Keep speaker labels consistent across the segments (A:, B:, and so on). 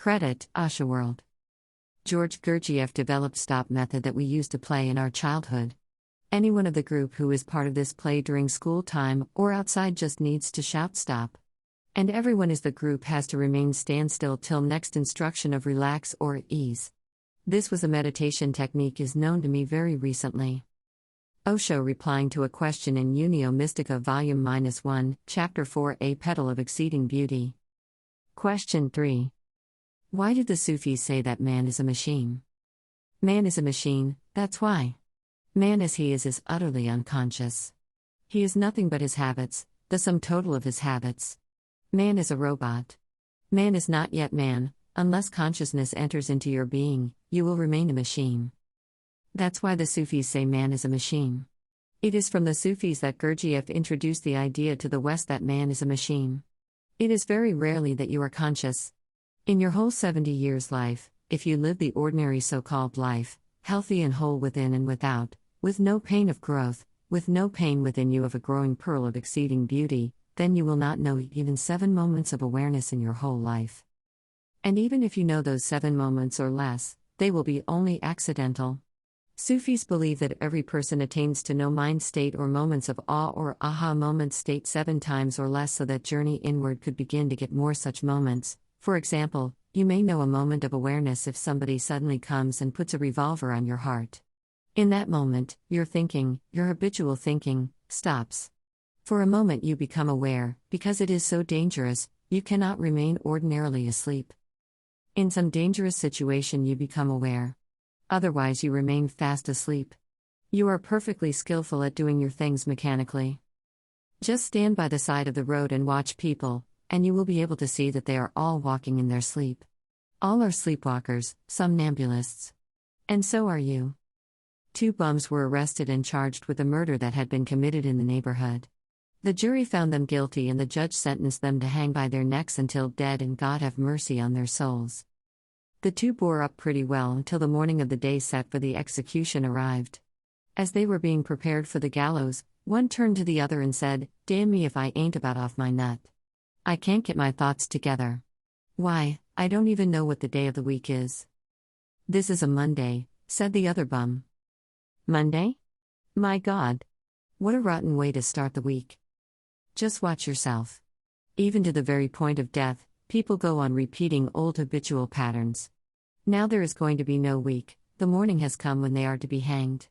A: Credit, Asha World. George Gurdjieff developed stop method that we used to play in our childhood. Anyone of the group who is part of this play during school time or outside just needs to shout stop. And everyone is the group has to remain standstill till next instruction of relax or ease. This was a meditation technique is known to me very recently. Osho replying to a question in Unio Mystica Volume -1, Chapter 4, A Petal of Exceeding Beauty. Question 3. Why did the Sufis say that man is a machine? Man is a machine, that's why. Man as he is utterly unconscious. He is nothing but his habits, the sum total of his habits. Man is a robot. Man is not yet man, unless consciousness enters into your being, you will remain a machine. That's why the Sufis say man is a machine. It is from the Sufis that Gurdjieff introduced the idea to the West that man is a machine. It is very rarely that you are conscious. In your whole 70 years' life, if you live the ordinary so-called life, healthy and whole within and without, with no pain of growth, with no pain within you of a growing pearl of exceeding beauty, then you will not know even 7 moments of awareness in your whole life. And even if you know those 7 moments or less, they will be only accidental. Sufis believe that every person attains to no mind state or moments of awe or aha moment state 7 times or less so that journey inward could begin to get more such moments. For example, you may know a moment of awareness if somebody suddenly comes and puts a revolver on your heart. In that moment, your thinking, your habitual thinking, stops. For a moment you become aware, because it is so dangerous, you cannot remain ordinarily asleep. In some dangerous situation you become aware. Otherwise you remain fast asleep. You are perfectly skillful at doing your things mechanically. Just stand by the side of the road and watch people, and you will be able to see that they are all walking in their sleep. All are sleepwalkers, somnambulists. And so are you. 2 bums were arrested and charged with a murder that had been committed in the neighborhood. The jury found them guilty and the judge sentenced them to hang by their necks until dead, and God have mercy on their souls. The 2 bore up pretty well until the morning of the day set for the execution arrived. As they were being prepared for the gallows, one turned to the other and said, "Damn me if I ain't about off my nut. I can't get my thoughts together. Why, I don't even know what the day of the week is." "This is a Monday," said the other bum. "Monday? My God. What a rotten way to start the week. Just watch yourself. Even to the very point of death, people go on repeating old habitual patterns. Now there is going to be no week, the morning has come when they are to be hanged.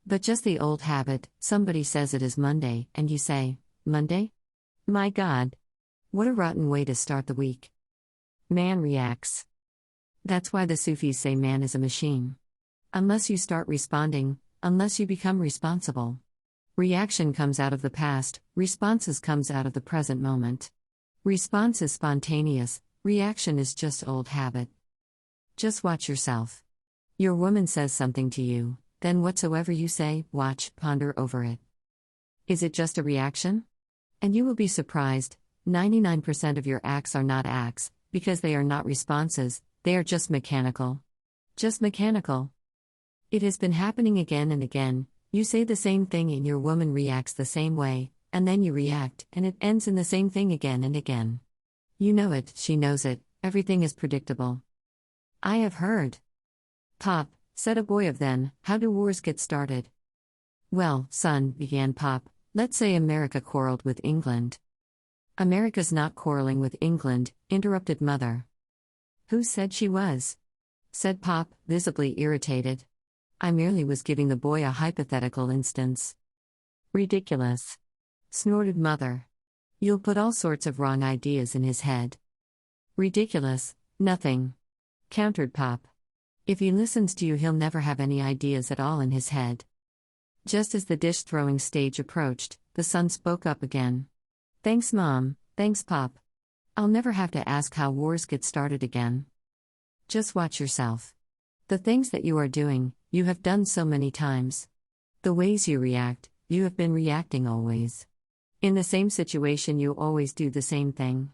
A: But just the old habit, somebody says it is Monday, and you say, Monday? My God. What a rotten way to start the week." Man reacts. That's why the Sufis say man is a machine. Unless you start responding, unless you become responsible. Reaction comes out of the past, responses comes out of the present moment. Response is spontaneous, reaction is just old habit. Just watch yourself. Your woman says something to you, then whatsoever you say, watch, ponder over it. Is it just a reaction? And you will be surprised, 99% of your acts are not acts, because they are not responses, they are just mechanical. Just mechanical. It has been happening again and again, you say the same thing and your woman reacts the same way, and then you react, and it ends in the same thing again and again. You know it, she knows it, everything is predictable. I have heard. "Pop," said a boy of then, "how do wars get started?" "Well, son," began Pop, "let's say America quarreled with England." "America's not quarreling with England," interrupted Mother. "Who said she was?" said Pop, visibly irritated. "I merely was giving the boy a hypothetical instance." "Ridiculous," snorted Mother. "You'll put all sorts of wrong ideas in his head." "Ridiculous, nothing," countered Pop. "If he listens to you, he'll never have any ideas at all in his head." Just as the dish-throwing stage approached, the son spoke up again. "Thanks, Mom, thanks, Pop. I'll never have to ask how wars get started again. Just watch yourself. The things that you are doing, you have done so many times. The ways you react, you have been reacting always. In the same situation, you always do the same thing.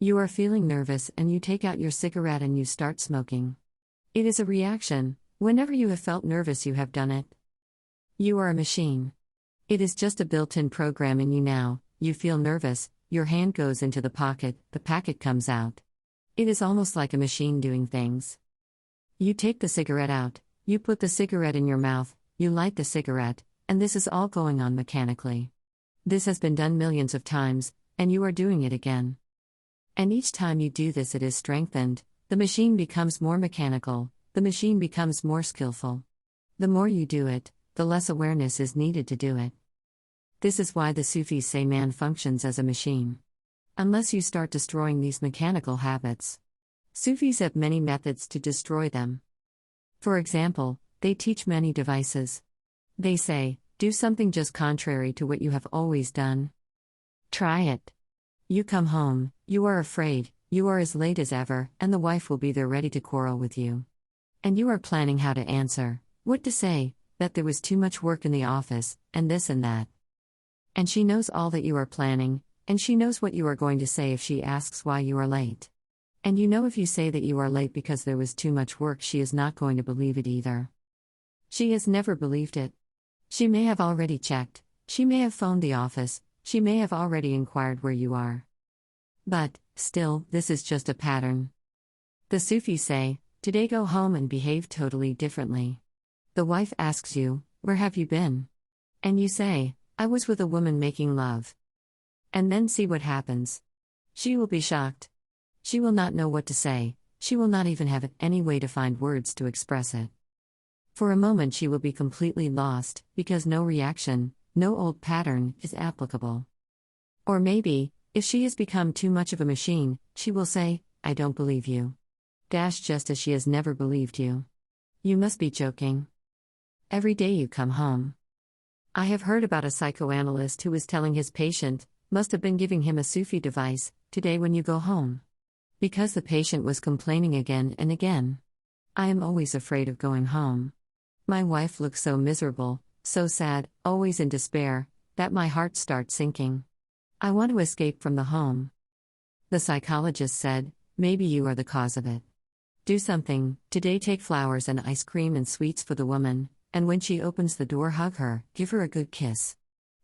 A: You are feeling nervous and you take out your cigarette and you start smoking. It is a reaction. Whenever you have felt nervous, you have done it. You are a machine. It is just a built-in program in you now. You feel nervous, your hand goes into the pocket, the packet comes out. It is almost like a machine doing things. You take the cigarette out, you put the cigarette in your mouth, you light the cigarette, and this is all going on mechanically. This has been done millions of times, and you are doing it again. And each time you do this, it is strengthened, the machine becomes more mechanical, the machine becomes more skillful. The more you do it, the less awareness is needed to do it. This is why the Sufis say man functions as a machine. Unless you start destroying these mechanical habits. Sufis have many methods to destroy them. For example, they teach many devices. They say, do something just contrary to what you have always done. Try it. You come home, you are afraid, you are as late as ever, and the wife will be there ready to quarrel with you. And you are planning how to answer, what to say, that there was too much work in the office, and this and that. And she knows all that you are planning, and she knows what you are going to say if she asks why you are late. And you know if you say that you are late because there was too much work, she is not going to believe it either. She has never believed it. She may have already checked, she may have phoned the office, she may have already inquired where you are. But, still, this is just a pattern. The Sufis say, today go home and behave totally differently. The wife asks you, where have you been? And you say, I was with a woman making love. And then see what happens. She will be shocked. She will not know what to say, she will not even have any way to find words to express it. For a moment she will be completely lost, because no reaction, no old pattern, is applicable. Or maybe, if she has become too much of a machine, she will say, I don't believe you. Just as she has never believed you. You must be joking. Every day you come home. I have heard about a psychoanalyst who was telling his patient, must have been giving him a Sufi device, today when you go home. Because the patient was complaining again and again. I am always afraid of going home. My wife looks so miserable, so sad, always in despair, that my heart starts sinking. I want to escape from the home. The psychologist said, maybe you are the cause of it. Do something, today take flowers and ice cream and sweets for the woman, and when she opens the door, hug her, give her a good kiss.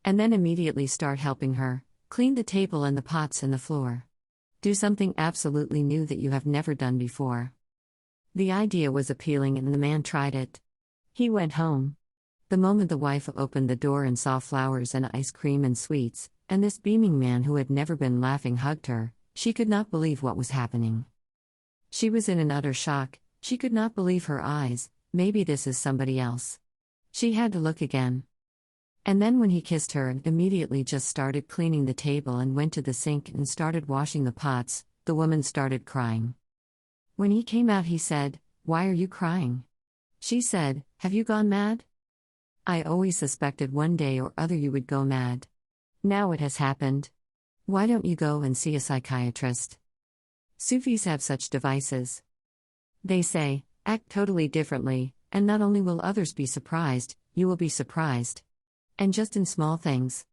A: And then immediately start helping her, clean the table and the pots and the floor. Do something absolutely new that you have never done before. The idea was appealing and the man tried it. He went home. The moment the wife opened the door and saw flowers and ice cream and sweets, and this beaming man who had never been laughing hugged her, she could not believe what was happening. She was in an utter shock, she could not believe her eyes, maybe this is somebody else. She had to look again. And then when he kissed her and immediately just started cleaning the table and went to the sink and started washing the pots, the woman started crying. When he came out he said, why are you crying? She said, have you gone mad? I always suspected one day or other you would go mad. Now it has happened. Why don't you go and see a psychiatrist? Sufis have such devices. They say, act totally differently, and not only will others be surprised, you will be surprised. And just in small things.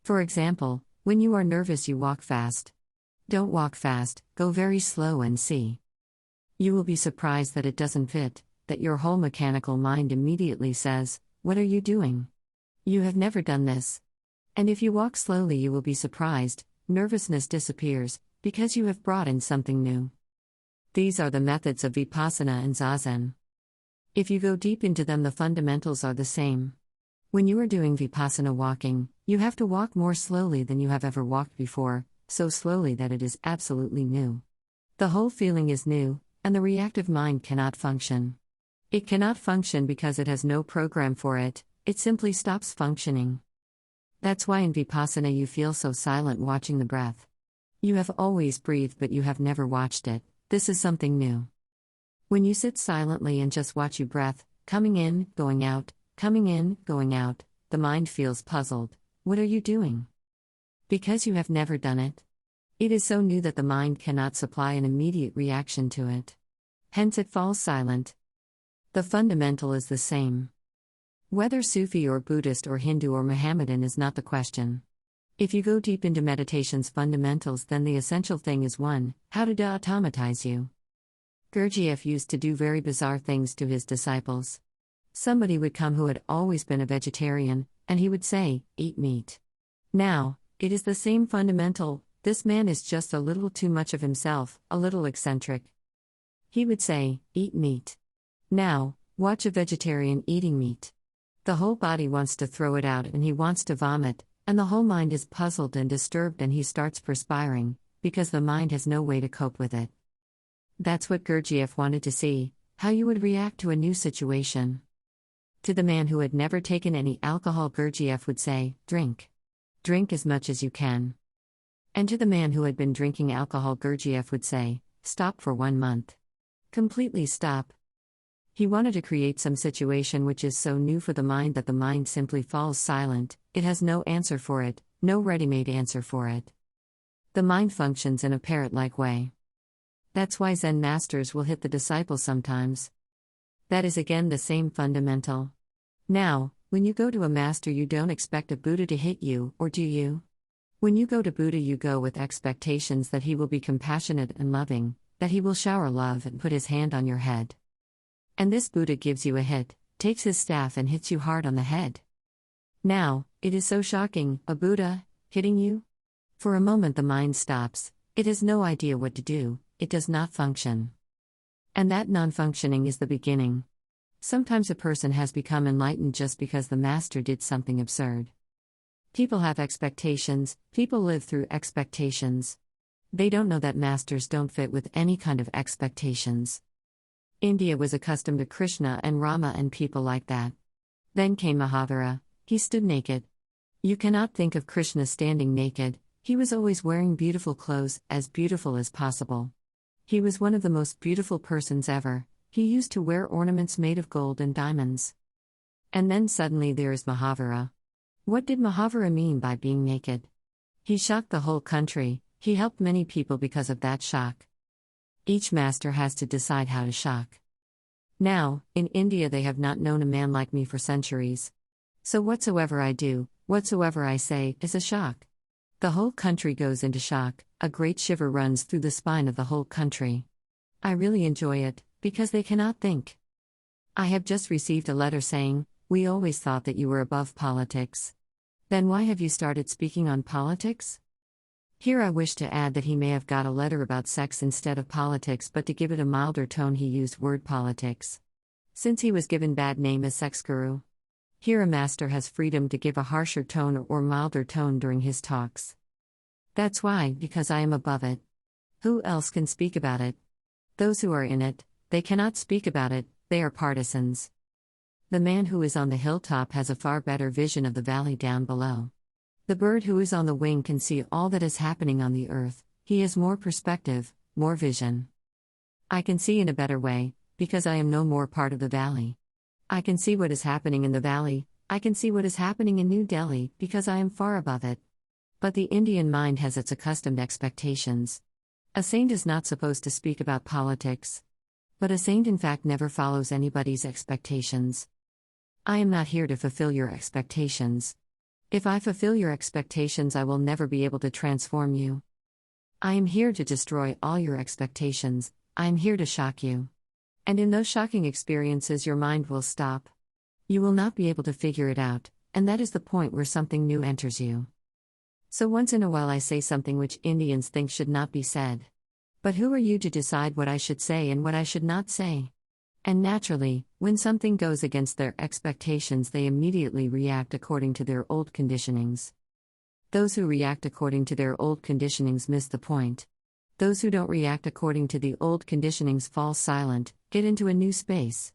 A: For example, when you are nervous you walk fast. Don't walk fast, go very slow and see. You will be surprised that it doesn't fit, that your whole mechanical mind immediately says, what are you doing? You have never done this. And if you walk slowly you will be surprised, nervousness disappears, because you have brought in something new. These are the methods of Vipassana and Zazen. If you go deep into them, the fundamentals are the same. When you are doing Vipassana walking, you have to walk more slowly than you have ever walked before, so slowly that it is absolutely new. The whole feeling is new, and the reactive mind cannot function. It cannot function because it has no program for it, it simply stops functioning. That's why in Vipassana you feel so silent watching the breath. You have always breathed but you have never watched it, this is something new. When you sit silently and just watch your breath, coming in, going out, coming in, going out, the mind feels puzzled. What are you doing? Because you have never done it. It is so new that the mind cannot supply an immediate reaction to it. Hence it falls silent. The fundamental is the same. Whether Sufi or Buddhist or Hindu or Mohammedan is not the question. If you go deep into meditation's fundamentals, then the essential thing is one, how to de-automatize you. Gurdjieff used to do very bizarre things to his disciples. Somebody would come who had always been a vegetarian, and he would say, eat meat. Now, it is the same fundamental, This man is just a little too much of himself, a little eccentric. He would say, eat meat. Now, watch a vegetarian eating meat. The whole body wants to throw it out and he wants to vomit, and the whole mind is puzzled and disturbed and he starts perspiring, because the mind has no way to cope with it. That's what Gurdjieff wanted to see, how you would react to a new situation. To the man who had never taken any alcohol, Gurdjieff would say, drink. Drink as much as you can. And to the man who had been drinking alcohol, Gurdjieff would say, stop for 1 month. Completely stop. He wanted to create some situation which is so new for the mind that the mind simply falls silent, it has no answer for it, no ready-made answer for it. The mind functions in a parrot-like way. That's why Zen masters will hit the disciple sometimes. That is again the same fundamental. Now, when you go to a master, you don't expect a Buddha to hit you, or do you? When you go to Buddha, you go with expectations that he will be compassionate and loving, that he will shower love and put his hand on your head. And this Buddha gives you a hit, takes his staff and hits you hard on the head. Now, it is so shocking, a Buddha hitting you? For a moment the mind stops, it has no idea what to do, it does not function. And that non-functioning is the beginning. Sometimes a person has become enlightened just because the master did something absurd. People have expectations, people live through expectations. They don't know that masters don't fit with any kind of expectations. India was accustomed to Krishna and Rama and people like that. Then came Mahavira, he stood naked. You cannot think of Krishna standing naked, he was always wearing beautiful clothes, as beautiful as possible. He was one of the most beautiful persons ever, he used to wear ornaments made of gold and diamonds. And then suddenly there is Mahavira. What did Mahavira mean by being naked? He shocked the whole country, he helped many people because of that shock. Each master has to decide how to shock. Now, in India they have not known a man like me for centuries. So whatsoever I do, whatsoever I say, is a shock. The whole country goes into shock, a great shiver runs through the spine of the whole country. I really enjoy it, because they cannot think. I have just received a letter saying, we always thought that you were above politics. Then why have you started speaking on politics? Here I wish to add that he may have got a letter about sex instead of politics, but to give it a milder tone he used word politics. Since he was given bad name as sex guru. Here a master has freedom to give a harsher tone or milder tone during his talks. That's why, because I am above it. Who else can speak about it? Those who are in it, they cannot speak about it, they are partisans. The man who is on the hilltop has a far better vision of the valley down below. The bird who is on the wing can see all that is happening on the earth, he has more perspective, more vision. I can see in a better way, because I am no more part of the valley. I can see what is happening in the valley, I can see what is happening in New Delhi, because I am far above it. But the Indian mind has its accustomed expectations. A saint is not supposed to speak about politics. But a saint in fact never follows anybody's expectations. I am not here to fulfill your expectations. If I fulfill your expectations, I will never be able to transform you. I am here to destroy all your expectations, I am here to shock you. And in those shocking experiences, your mind will stop. You will not be able to figure it out, and that is the point where something new enters you. So once in a while I say something which Indians think should not be said. But who are you to decide what I should say and what I should not say? And naturally, when something goes against their expectations, they immediately react according to their old conditionings. Those who react according to their old conditionings miss the point. Those who don't react according to the old conditionings fall silent, get into a new space.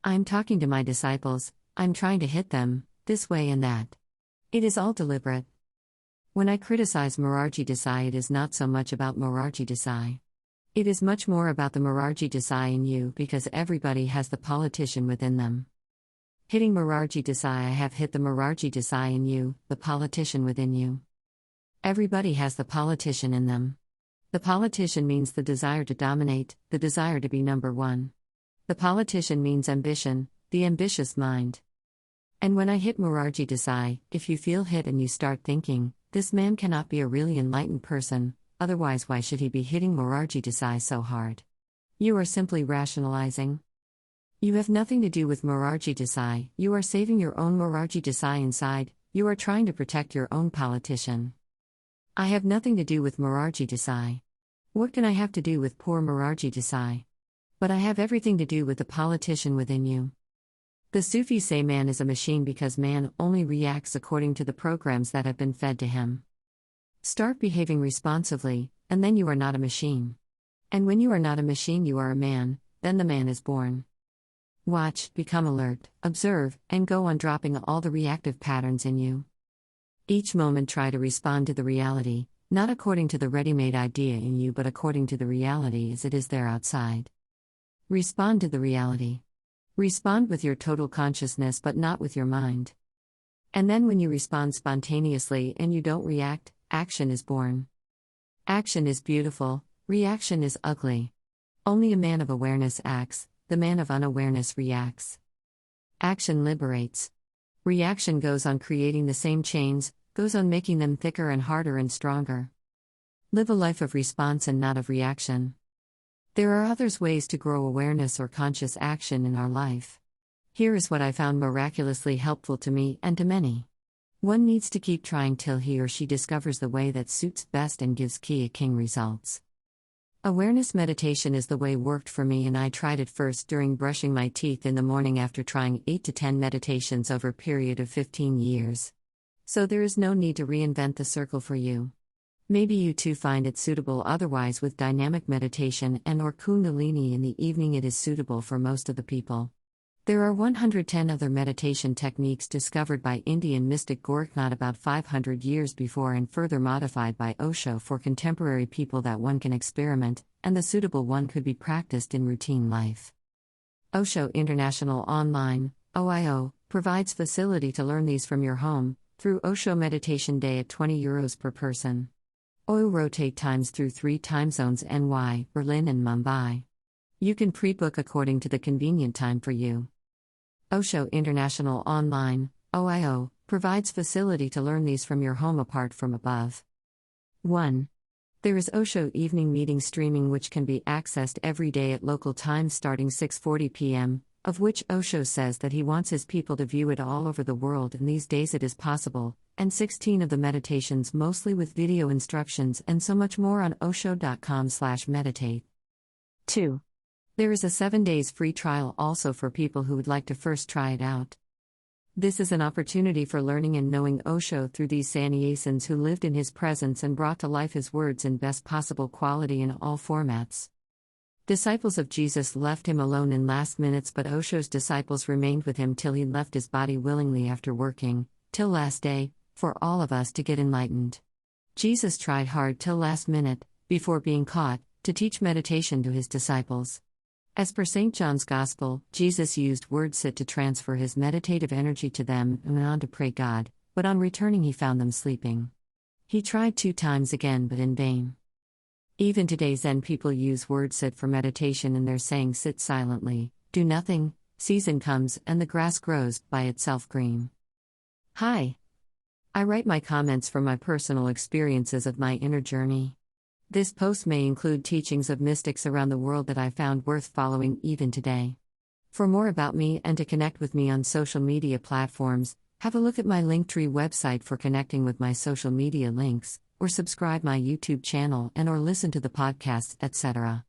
A: I'm talking to my disciples, I'm trying to hit them, this way and that. It is all deliberate. When I criticize Morarji Desai, it is not so much about Morarji Desai. It is much more about the Morarji Desai in you, because everybody has the politician within them. Hitting Morarji Desai, I have hit the Morarji Desai in you, the politician within you. Everybody has the politician in them. The politician means the desire to dominate, the desire to be number one. The politician means ambition, the ambitious mind. And when I hit Morarji Desai, if you feel hit and you start thinking, this man cannot be a really enlightened person, otherwise why should he be hitting Morarji Desai so hard? You are simply rationalizing. You have nothing to do with Morarji Desai, you are saving your own Morarji Desai inside, you are trying to protect your own politician. I have nothing to do with Morarji Desai. What can I have to do with poor Morarji Desai? But I have everything to do with the politician within you. The Sufis say man is a machine because man only reacts according to the programs that have been fed to him. Start behaving responsively, and then you are not a machine. And when you are not a machine, you are a man, then the man is born. Watch, become alert, observe, and go on dropping all the reactive patterns in you. Each moment try to respond to the reality, not according to the ready-made idea in you but according to the reality as it is there outside. Respond to the reality. Respond with your total consciousness but not with your mind. And then when you respond spontaneously and you don't react, action is born. Action is beautiful, reaction is ugly. Only a man of awareness acts, the man of unawareness reacts. Action liberates. Reaction goes on creating the same chains, goes on making them thicker and harder and stronger. Live a life of response and not of reaction. There are others ways to grow awareness or conscious action in our life. Here is what I found miraculously helpful to me and to many. One needs to keep trying till he or she discovers the way that suits best and gives king results. Awareness meditation is the way worked for me, and I tried it first during brushing my teeth in the morning after trying 8 to 10 meditations over a period of 15 years. So there is no need to reinvent the circle for you. Maybe you too find it suitable otherwise. With dynamic meditation and or Kundalini in the evening it is suitable for most of the people. There are 110 other meditation techniques discovered by Indian mystic Gorakhnath about 500 years before and further modified by Osho for contemporary people that one can experiment, and the suitable one could be practiced in routine life. Osho International Online, OIO, provides facility to learn these from your home, through Osho Meditation Day at €20 per person. OIO rotate times through 3 time zones: NY, Berlin and Mumbai. You can pre-book according to the convenient time for you. Osho International Online, OIO, provides facility to learn these from your home apart from above. 1. There is Osho Evening Meeting streaming which can be accessed every day at local times starting 6:40 p.m., of which Osho says that he wants his people to view it all over the world, and these days it is possible, and 16 of the meditations mostly with video instructions and so much more on osho.com/meditate. 2. There is a 7 days free trial also for people who would like to first try it out. This is an opportunity for learning and knowing Osho through these sannyasins who lived in his presence and brought to life his words in best possible quality in all formats. Disciples of Jesus left him alone in last minutes, but Osho's disciples remained with him till he left his body willingly after working, till last day, for all of us to get enlightened. Jesus tried hard till last minute, before being caught, to teach meditation to his disciples. As per St. John's Gospel, Jesus used word sit to transfer his meditative energy to them and went on to pray God, but on returning he found them sleeping. He tried 2 times again but in vain. Even today Zen people use word sit for meditation, and they're saying sit silently, do nothing, season comes and the grass grows by itself green. Hi. I write my comments from my personal experiences of my inner journey. This post may include teachings of mystics around the world that I found worth following even today. For more about me and to connect with me on social media platforms, have a look at my Linktree website for connecting with my social media links, or subscribe my YouTube channel and or listen to the podcasts, etc.